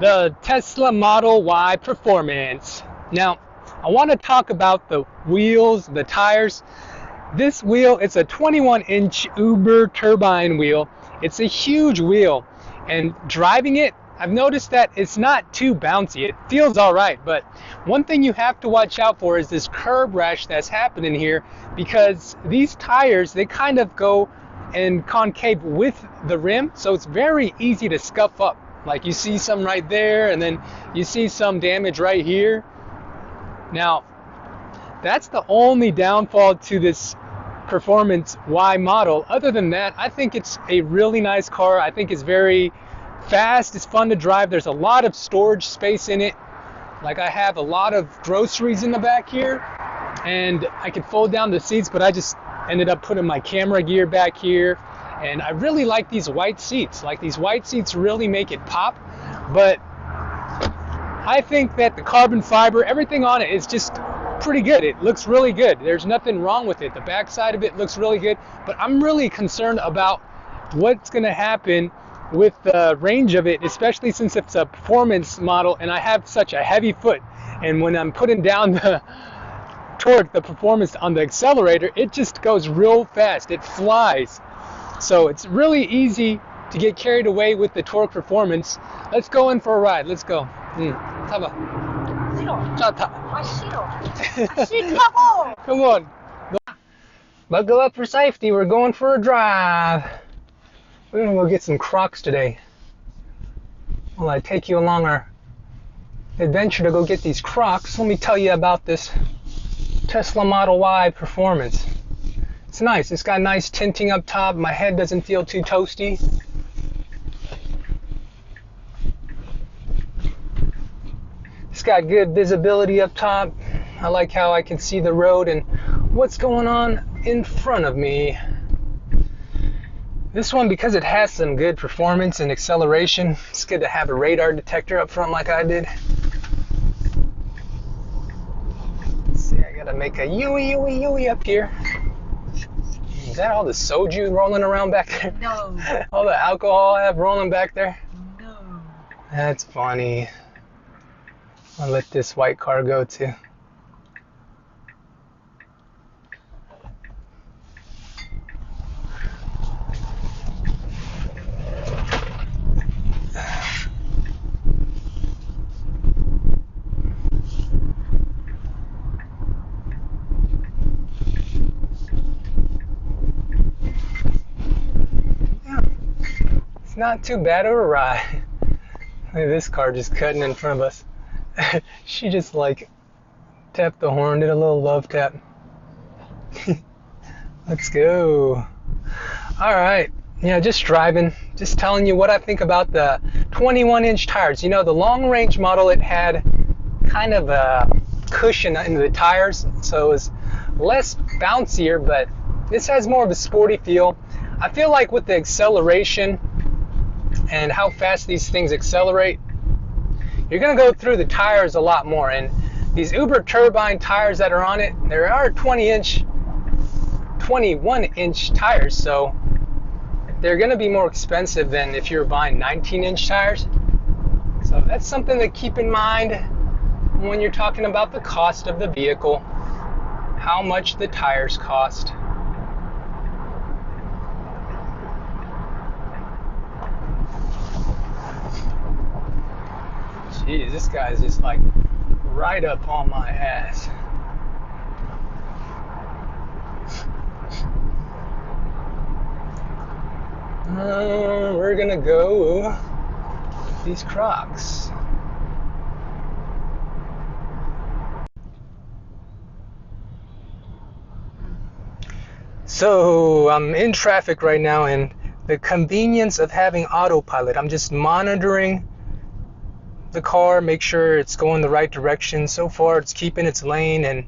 the Tesla Model Y Performance. Now, I want to talk about the wheels, the tires. This wheel, it's a 21-inch Uber turbine wheel. It's a huge wheel, and driving it, I've noticed that it's not too bouncy. It feels all right, but one thing you have to watch out for is this curb rash that's happening here, because these tires, they kind of go and concave with the rim, so it's very easy to scuff up. Like you see some right there, and then you see some damage right here. Now, that's the only downfall to this Performance Y model. Other than that, I think it's a really nice car. I think it's very fast, it's fun to drive. There's a lot of storage space in it. Like I have a lot of groceries in the back here, and I could fold down the seats, but I just ended up putting my camera gear back here. And I really like these white seats. Like these white seats really make it pop. But I think that the carbon fiber, everything on it is just pretty good. It looks really good. There's nothing wrong with it. The back side of it looks really good. But I'm really concerned about what's going to happen with the range of it, especially since it's a performance model and I have such a heavy foot. And when I'm putting down the torque, the performance on the accelerator, it just goes real fast. It flies. So it's really easy to get carried away with the torque performance. Let's go in for a ride. Let's go. 타봐. 자, 타. 싫다고. Come on. Buckle up for safety. We're going for a drive. We're gonna go get some Crocs today. Well, I take you along our adventure to go get these Crocs. Let me tell you about this Tesla Model Y Performance. It's nice. It's got nice tinting up top. My head doesn't feel too toasty. It's got good visibility up top. I like how I can see the road and what's going on in front of me. This one, because it has some good performance and acceleration, it's good to have a radar detector up front like I did. Let's see, I gotta make a yui up here. Is that all the soju rolling around back there? No. All the alcohol I have rolling back there? No. That's funny. I'll let this white car go too. It's not too bad of a ride. Look at this car just cutting in front of us. She just like tapped the horn, did a little love tap. Let's go. Alright, yeah, just driving, just telling you what I think about the 21-inch tires. You know, the long-range model, it had kind of a cushion in the tires, so it was less bouncier, but this has more of a sporty feel. I feel like with the acceleration and how fast these things accelerate, you're going to go through the tires a lot more. And these Uber turbine tires that are on it, there are 21-inch tires, so they're going to be more expensive than if you're buying 19-inch tires. So that's something to keep in mind when you're talking about the cost of the vehicle, how much the tires cost. Jeez, this guy's just like right up on my ass. We're gonna go with these Crocs. So I'm in traffic right now, and the convenience of having autopilot, I'm just monitoring the car, make sure it's going the right direction. So far it's keeping its lane, and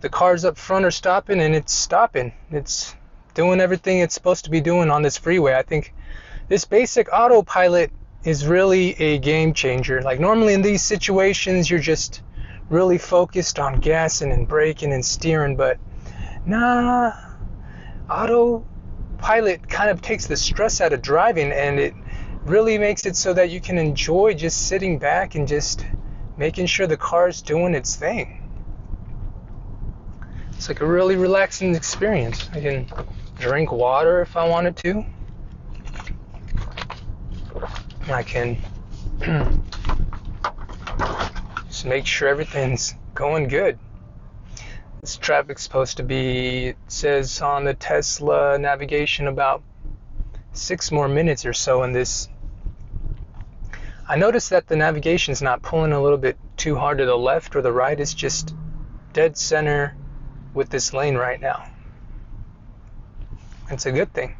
the cars up front are stopping, and it's stopping. It's doing everything it's supposed to be doing on this freeway. I think this basic autopilot is really a game changer. Like normally in these situations you're just really focused on gassing and braking and steering, but nah, autopilot kind of takes the stress out of driving, and it really makes it so that you can enjoy just sitting back and just making sure the car's doing its thing. It's like a really relaxing experience. I can drink water if I wanted to. I can just make sure everything's going good. This traffic's supposed to be, it says on the Tesla navigation, about 6 more minutes or so in this. I noticed that the navigation's not pulling a little bit too hard to the left or the right. It's just dead center with this lane right now. It's a good thing.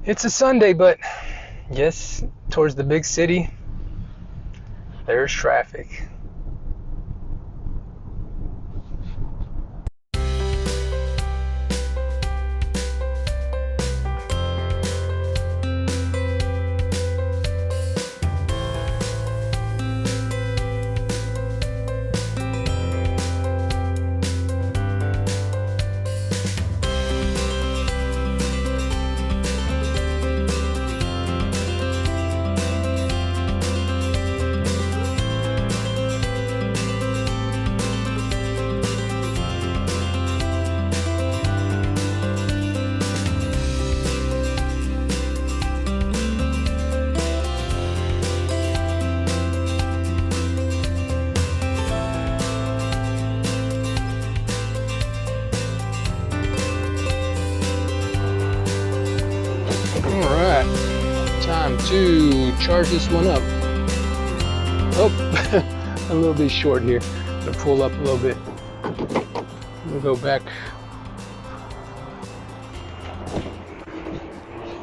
It's a Sunday, but yes, towards the big city, there's traffic. Time to charge this one up. Oh, a little bit short here. I'm gonna pull up a little bit. We'll go back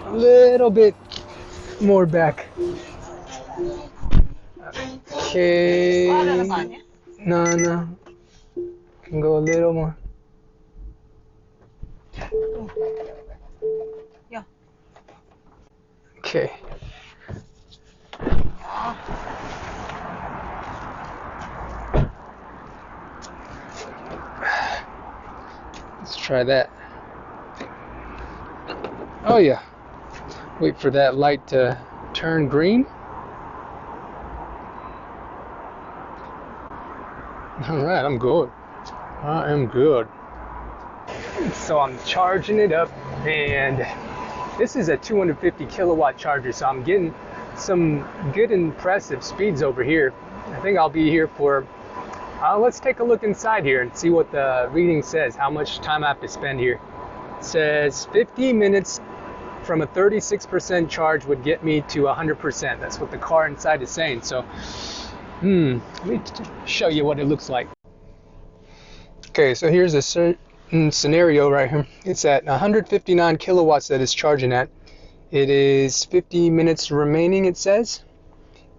a little bit more back. Okay. No. Can go a little more. Okay. Let's try that. Oh yeah. Wait for that light to turn green. Alright, I'm good. I am good. So I'm charging it up, and this is a 250 kilowatt charger, so I'm getting some good impressive speeds over here. I think I'll be here for, let's take a look inside here and see what the reading says, how much time I have to spend here. It says 50 minutes from a 36% charge would get me to 100%. That's what the car inside is saying. So, let me show you what it looks like. Okay, so here's a scenario right here. It's at 159 kilowatts that it's charging at. It is 50 minutes remaining, it says.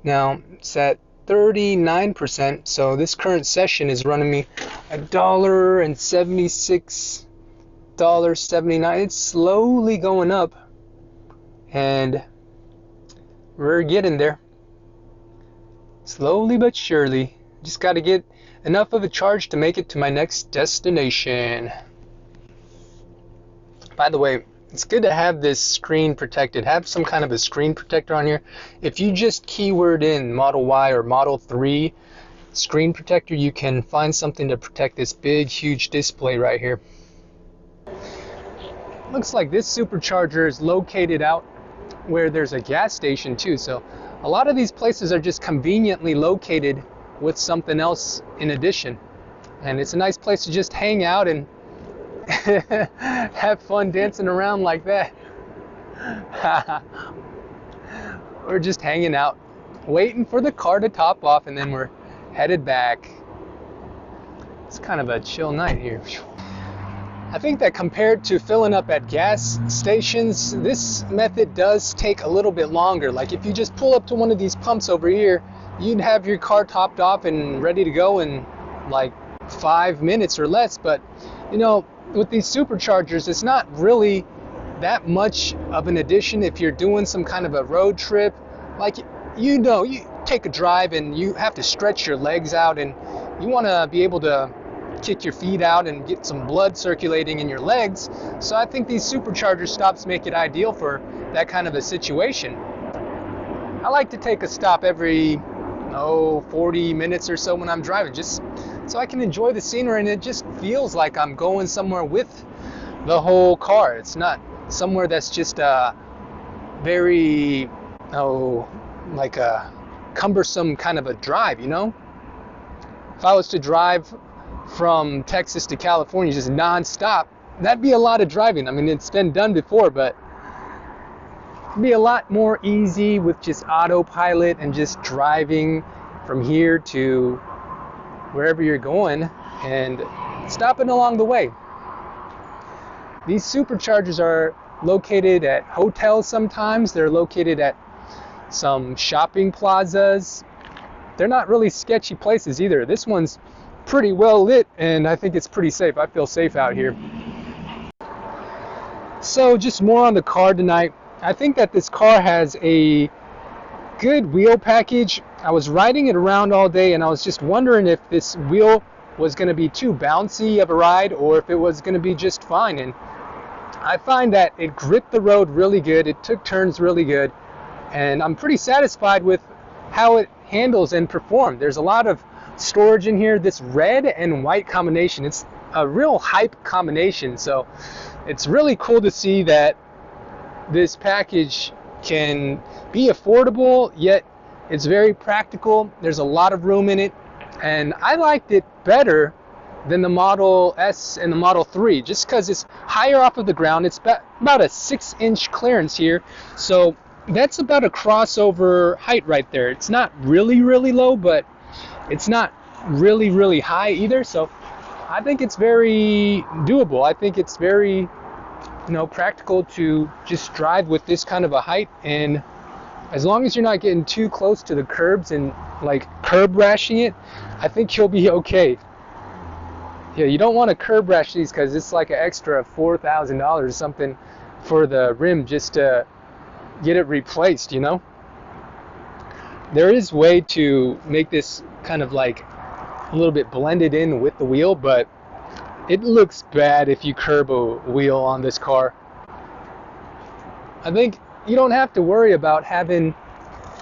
Now it's at 39%, so this current session is running me $1.76.79. It's slowly going up, and we're getting there, slowly but surely. Just got to get enough of a charge to make it to my next destination. By the way, it's good to have this screen protected. Have some kind of a screen protector on here. If you just keyword in Model Y or Model 3 screen protector, you can find something to protect this big, huge display right here. Looks like this supercharger is located out where there's a gas station too. So a lot of these places are just conveniently located with something else in addition, and it's a nice place to just hang out and have fun dancing around like that. We're just hanging out, waiting for the car to top off, and then we're headed back. It's kind of a chill night here. I think that compared to filling up at gas stations, this method does take a little bit longer. Like if you just pull up to one of these pumps over here, you'd have your car topped off and ready to go in like 5 minutes or less. But you know, with these superchargers, it's not really that much of an addition if you're doing some kind of a road trip. Like, you know, you take a drive and you have to stretch your legs out, and you want to be able to kick your feet out and get some blood circulating in your legs. So I think these supercharger stops make it ideal for that kind of a situation. I like to take a stop every 40 minutes or so when I'm driving, just so I can enjoy the scenery, and it just feels like I'm going somewhere with the whole car. It's not somewhere that's just very like a cumbersome kind of a drive, you know? If I was to drive from Texas to California just non-stop, that'd be a lot of driving. I mean, it's been done before, but it'd be a lot more easy with just autopilot and just driving from here to wherever you're going and stopping along the way. These superchargers are located at hotels sometimes. They're located at some shopping plazas. They're not really sketchy places either. This one's pretty well lit, and I think it's pretty safe. I feel safe out here. So just more on the car tonight. I think that this car has a good wheel package. I was riding it around all day, and I was just wondering if this wheel was going to be too bouncy of a ride or if it was going to be just fine. And I find that it gripped the road really good. It took turns really good, and I'm pretty satisfied with how it handles and performed. There's a lot of storage in here. This red and white combination, it's a real hype combination, so it's really cool to see that this package can be affordable, yet it's very practical. There's a lot of room in it, and I liked it better than the Model S and the Model 3 just because it's higher off of the ground. It's about a 6-inch clearance here, so that's about a crossover height right there. It's not really low, but it's not really high either, so I think it's very doable. I think it's very practical to just drive with this kind of a height, and as long as you're not getting too close to the curbs and like curb rashing it, I think you'll be okay. Yeah, you don't want to curb rash these because it's like an extra $4,000 or something for the rim just to get it replaced, you know? There is a way to make this kind of like a little bit blended in with the wheel, but it looks bad if you curb a wheel on this car. I think you don't have to worry about having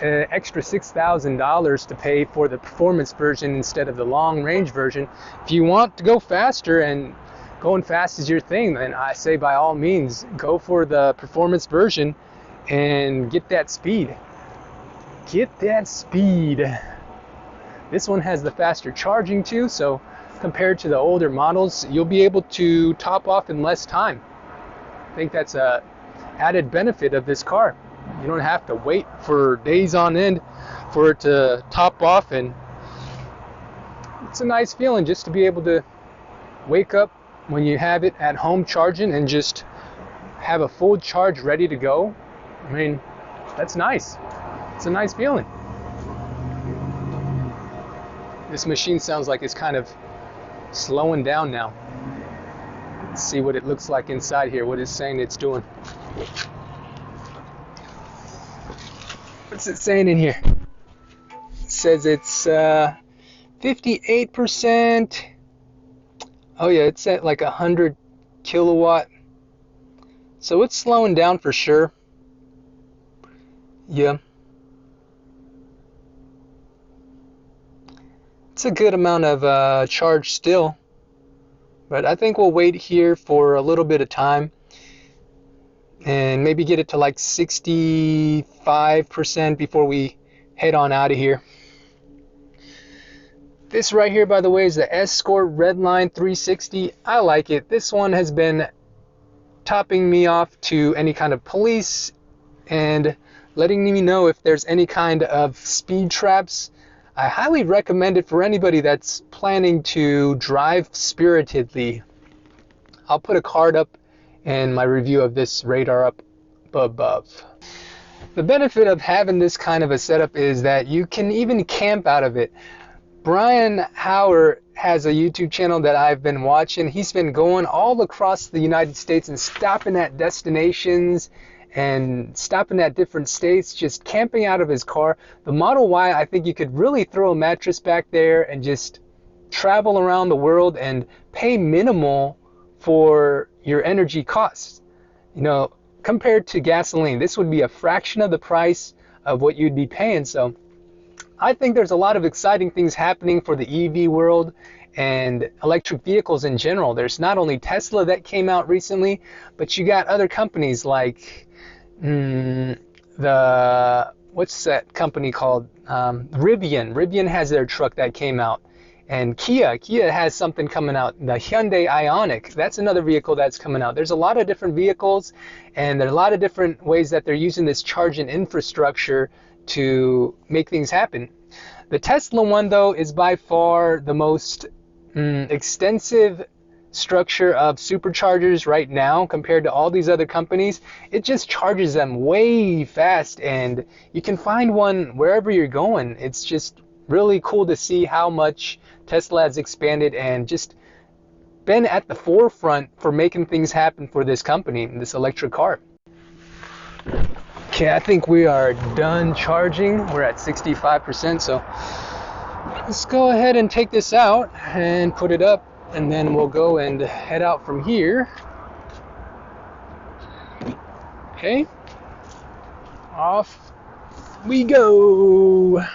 an extra $6,000 to pay for the performance version instead of the long range version. If you want to go faster and going fast is your thing, then I say by all means go for the performance version and get that speed. Get that speed. This one has the faster charging too, so compared to the older models, you'll be able to top off in less time. I think that's a added benefit of this car. You don't have to wait for days on end for it to top off, and it's a nice feeling just to be able to wake up when you have it at home charging and just have a full charge ready to go. I mean, that's nice. It's a nice feeling. This machine sounds like it's kind of slowing down now. Let's see what it looks like inside here, what it's saying it's doing. What's it saying in here? It says it's 58%. Oh yeah, it's at like 100 kilowatt. So it's slowing down for sure. Yeah. It's a good amount of charge still. But I think we'll wait here for a little bit of time and maybe get it to like 65% before we head on out of here. This right here, by the way, is the Escort Redline 360. I like it. This one has been topping me off to any kind of police and letting me know if there's any kind of speed traps. I highly recommend it for anybody that's planning to drive spiritedly. I'll put a card up and my review of this radar up above. The benefit of having this kind of a setup is that you can even camp out of it. Brian Howard has a YouTube channel that I've been watching. He's been going all across the United States and stopping at destinations and stopping at different states, just camping out of his car. The Model Y, I think you could really throw a mattress back there and just travel around the world and pay minimal for your energy costs. You know, compared to gasoline, this would be a fraction of the price of what you'd be paying. So I think there's a lot of exciting things happening for the EV world and electric vehicles in general. There's not only Tesla that came out recently, but you got other companies like what's that company called? Rivian. Rivian has their truck that came out. And Kia has something coming out, the Hyundai Ioniq. That's another vehicle that's coming out. There's a lot of different vehicles, and there are a lot of different ways that they're using this charging infrastructure to make things happen. The Tesla one, though, is by far the most extensive structure of superchargers right now compared to all these other companies. It just charges them way fast, and you can find one wherever you're going. It's just really cool to see how much Tesla has expanded and just been at the forefront for making things happen for this company, this electric car. Okay, I think we are done charging. We're at 65%, so let's go ahead and take this out and put it up, and then we'll go and head out from here. Okay, off we go.